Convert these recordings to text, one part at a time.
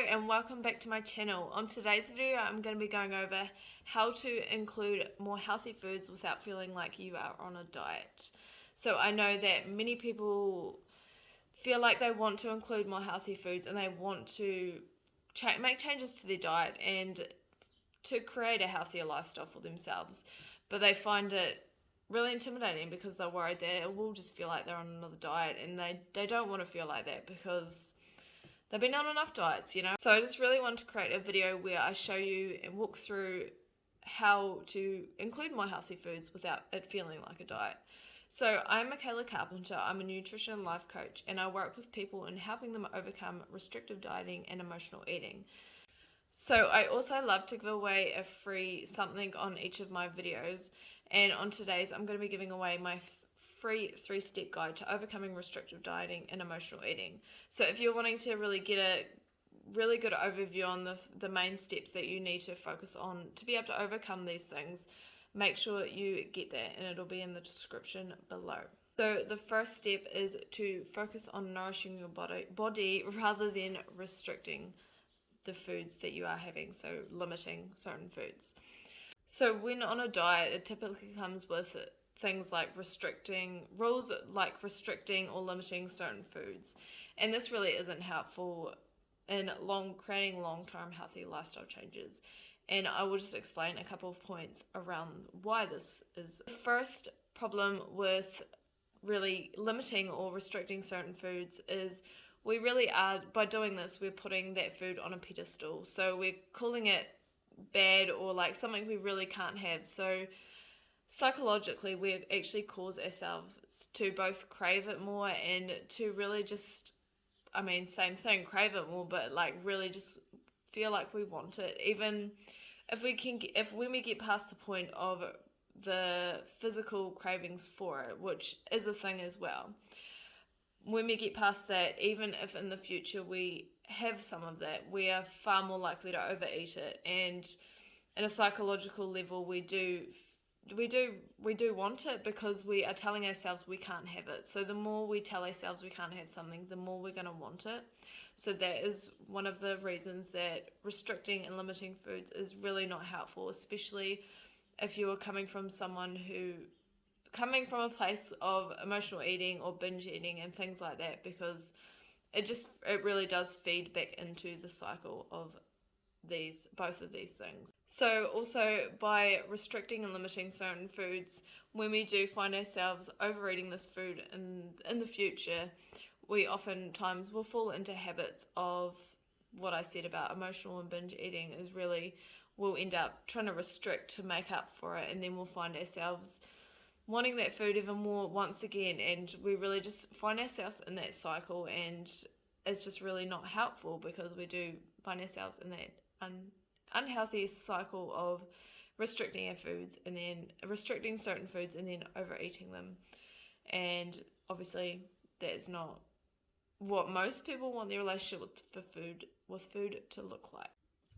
and welcome back to my channel. On today's video I'm going to be going over how to include more healthy foods without feeling like you are on a diet. So I know that many people feel like they want to include more healthy foods and they want to make changes to their diet and to create a healthier lifestyle for themselves, but they find it really intimidating because they're worried that it will just feel like they're on another diet, and they don't want to feel like that because they've been on enough diets. So I just really want to create a video where I show you and walk through how to include more healthy foods without it feeling like a diet. So I'm Michaela Carpenter. I'm a nutrition and life coach, and I work with people in helping them overcome restrictive dieting and emotional eating. So I also love to give away a free something on each of my videos, and on today's I'm going to be giving away my free 3-step guide to overcoming restrictive dieting and emotional eating. So if you're wanting to really get a really good overview on the main steps that you need to focus on to be able to overcome these things, make sure you get that, and it'll be in the description below. So the first step is to focus on nourishing your body rather than restricting the foods that you are having, so limiting certain foods. So when on a diet, it typically comes with things like rules like restricting or limiting certain foods, and this really isn't helpful in creating long-term healthy lifestyle changes. And I will just explain a couple of points around why this is. The first problem with really limiting or restricting certain foods is we really are, by doing this, we're putting that food on a pedestal. So we're calling it bad or like something we really can't have. So psychologically, we actually cause ourselves to both crave it more and to really just, same thing, crave it more, but like really just feel like we want it. Even when we get past the point of the physical cravings for it, which is a thing as well. When we get past that, even if in the future we have some of that, we are far more likely to overeat it. And at a psychological level, we do want it because we are telling ourselves we can't have it. So the more we tell ourselves we can't have something, the more we're going to want it. So that is one of the reasons that restricting and limiting foods is really not helpful, especially if you are coming from a place of emotional eating or binge eating and things like that, because it really does feed back into the cycle of both of these things. So also by restricting and limiting certain foods, when we do find ourselves overeating this food in the future, we oftentimes will fall into habits of what I said about emotional and binge eating. Is really we'll end up trying to restrict to make up for it, and then we'll find ourselves wanting that food even more once again, and we really just find ourselves in that cycle, and it's just really not helpful because we do find ourselves in that unhealthy cycle of restricting our foods and then restricting certain foods and then overeating them. And obviously that is not what most people want their relationship with food to look like.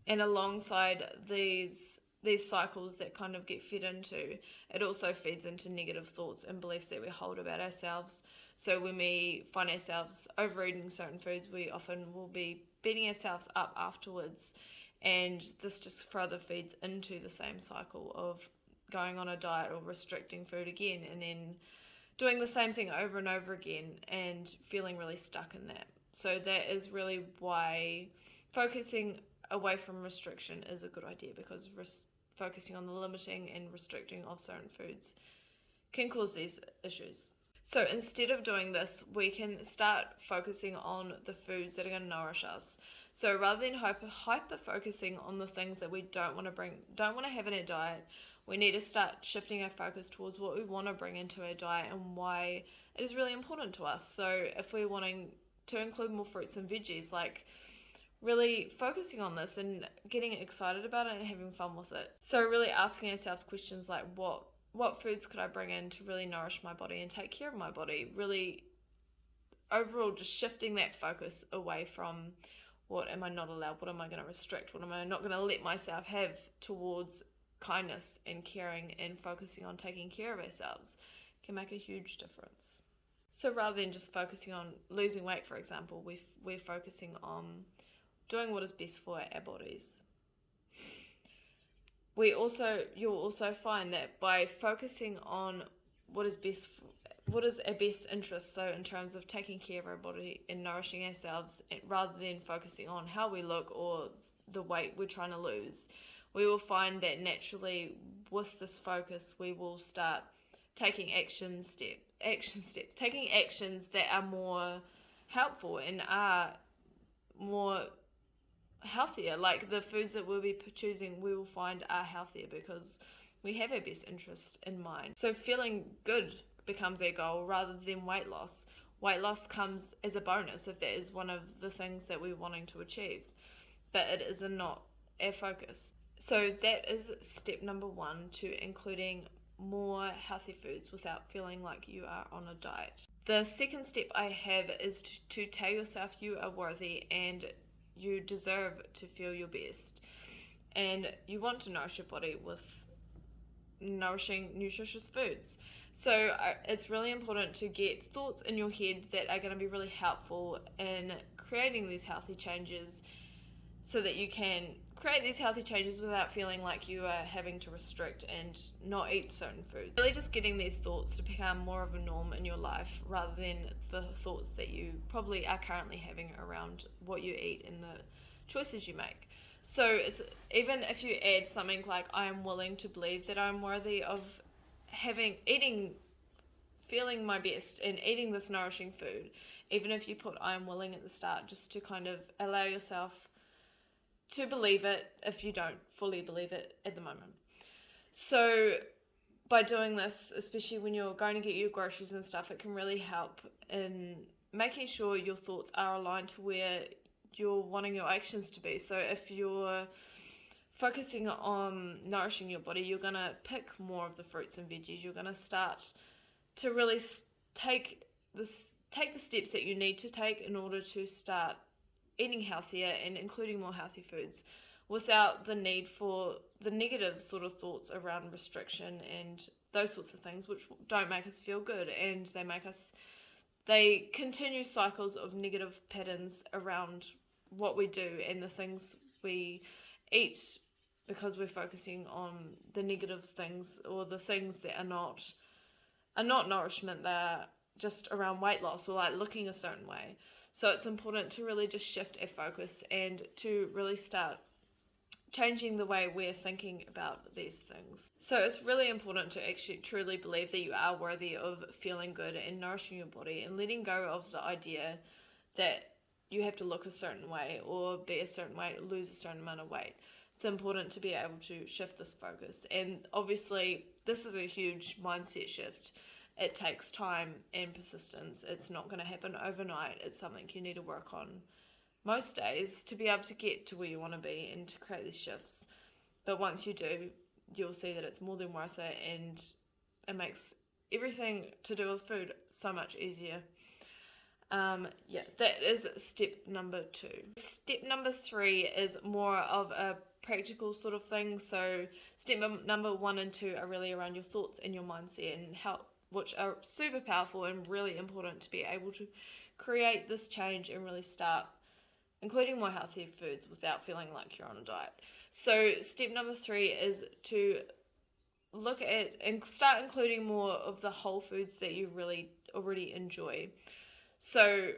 And alongside these cycles that kind of get fed into, it also feeds into negative thoughts and beliefs that we hold about ourselves. So when we find ourselves overeating certain foods, we often will be beating ourselves up afterwards, and this just further feeds into the same cycle of going on a diet or restricting food again, and then doing the same thing over and over again and feeling really stuck in that. So that is really why focusing away from restriction is a good idea, because focusing on the limiting and restricting of certain foods can cause these issues. So instead of doing this, we can start focusing on the foods that are going to nourish us. So rather than hyper focusing on the things that we don't want to have in our diet, we need to start shifting our focus towards what we want to bring into our diet and why it is really important to us. So if we're wanting to include more fruits and veggies, like really focusing on this and getting excited about it and having fun with it. So really asking ourselves questions like what foods could I bring in to really nourish my body and take care of my body? Really overall just shifting that focus away from what am I not allowed, what am I going to restrict, what am I not going to let myself have, towards kindness and caring and focusing on taking care of ourselves can make a huge difference. So rather than just focusing on losing weight, for example, we're focusing on doing what is best for our bodies. You'll also find that by focusing on what is our best interest, so in terms of taking care of our body and nourishing ourselves, rather than focusing on how we look or the weight we're trying to lose, we will find that naturally with this focus we will start taking actions that are more helpful and are more healthier. Like the foods that we'll be choosing, we will find are healthier because we have our best interest in mind. So feeling good becomes our goal rather than weight loss. Weight loss comes as a bonus if that is one of the things that we're wanting to achieve, but it is not our focus. So that is step number 1 to including more healthy foods without feeling like you are on a diet. The second step I have is to tell yourself you are worthy and you deserve to feel your best, and you want to nourish your body with nourishing, nutritious foods. So it's really important to get thoughts in your head that are going to be really helpful in creating these healthy changes, so that you can create these healthy changes without feeling like you are having to restrict and not eat certain foods. Really just getting these thoughts to become more of a norm in your life rather than the thoughts that you probably are currently having around what you eat and the choices you make. So it's even if you add something like, I am willing to believe that I'm worthy of feeling my best and eating this nourishing food, even if you put I am willing at the start, just to kind of allow yourself to believe it if you don't fully believe it at the moment. So by doing this, especially when you're going to get your groceries and stuff, it can really help in making sure your thoughts are aligned to where you're wanting your actions to be. So if you're focusing on nourishing your body, you're going to pick more of the fruits and veggies. You're going to start to really take the steps that you need to take in order to start eating healthier and including more healthy foods without the need for the negative sort of thoughts around restriction and those sorts of things, which don't make us feel good, and they continue cycles of negative patterns around what we do and the things we eat, because we're focusing on the negative things or the things that are not nourishment. They're just around weight loss or like looking a certain way. So it's important to really just shift our focus and to really start changing the way we're thinking about these things. So it's really important to actually truly believe that you are worthy of feeling good and nourishing your body, and letting go of the idea that you have to look a certain way or be a certain way, lose a certain amount of weight. It's important to be able to shift this focus. And obviously this is a huge mindset shift. It takes time and persistence. It's not going to happen overnight. It's something you need to work on most days to be able to get to where you want to be and to create these shifts. But once you do, you'll see that it's more than worth it, and it makes everything to do with food so much easier. That is step number 2. Step number 3 is more of a practical sort of thing. So step number 1 and 2 are really around your thoughts and your mindset, and which are super powerful and really important to be able to create this change and really start including more healthy foods without feeling like you're on a diet. So step number 3 is to look at and start including more of the whole foods that you really already enjoy. So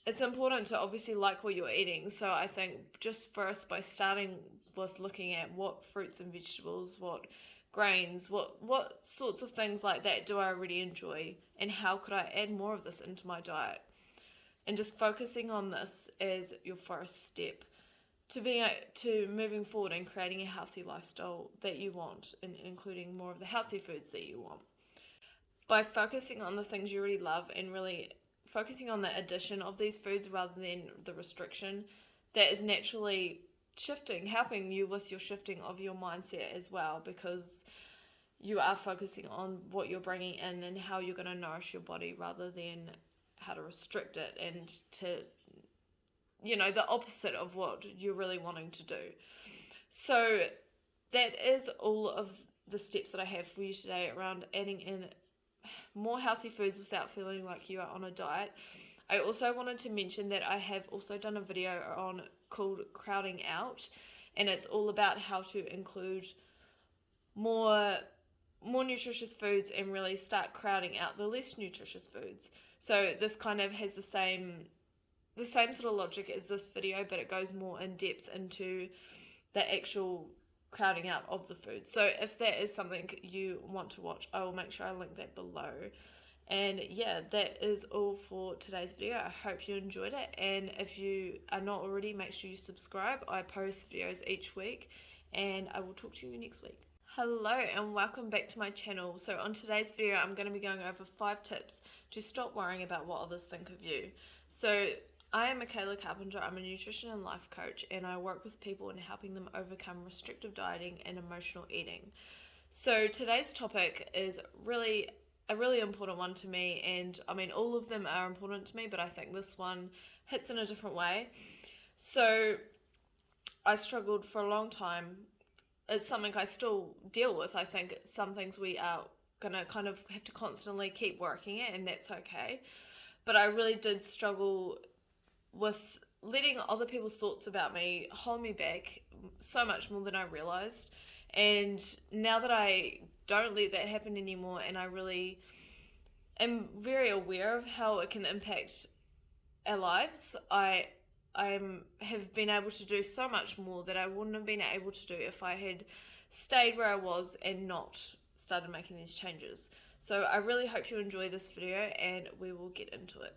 it's important to obviously like what you're eating. So I think just first by starting with looking at what fruits and vegetables, what grains, what sorts of things like that do I already enjoy, and how could I add more of this into my diet, and just focusing on this as your first step to moving forward and creating a healthy lifestyle that you want, and including more of the healthy foods that you want. By focusing on the things you already love and really focusing on the addition of these foods rather than the restriction, that is naturally helping you with your shifting of your mindset as well, because you are focusing on what you're bringing in and how you're going to nourish your body rather than how to restrict it and to, the opposite of what you're really wanting to do. So that is all of the steps that I have for you today around adding in more healthy foods without feeling like you are on a diet. I also wanted to mention that I have also done a video called Crowding Out, and it's all about how to include more nutritious foods and really start crowding out the less nutritious foods. So this kind of has the same sort of logic as this video, but it goes more in depth into the actual crowding out of the food. So if that is something you want to watch, I will make sure I link that below. And yeah, that is all for today's video. I hope you enjoyed it, and if you are not already, make sure you subscribe. I post videos each week, and I will talk to you next week. Hello and welcome back to my channel. So on today's video, I'm going to be going over 5 tips to stop worrying about what others think of you. So I am Michaela Carpenter. I'm a nutrition and life coach, and I work with people in helping them overcome restrictive dieting and emotional eating. So today's topic is a really important one to me, and I mean all of them are important to me, but I think this one hits in a different way. So I struggled for a long time. It's something I still deal with. I think it's some things we are gonna kind of have to constantly keep working at, and that's okay. But I really did struggle with letting other people's thoughts about me hold me back so much more than I realized. And now that I don't let that happen anymore, and I really am very aware of how it can impact our lives, I have been able to do so much more that I wouldn't have been able to do if I had stayed where I was and not started making these changes. So I really hope you enjoy this video, and we will get into it.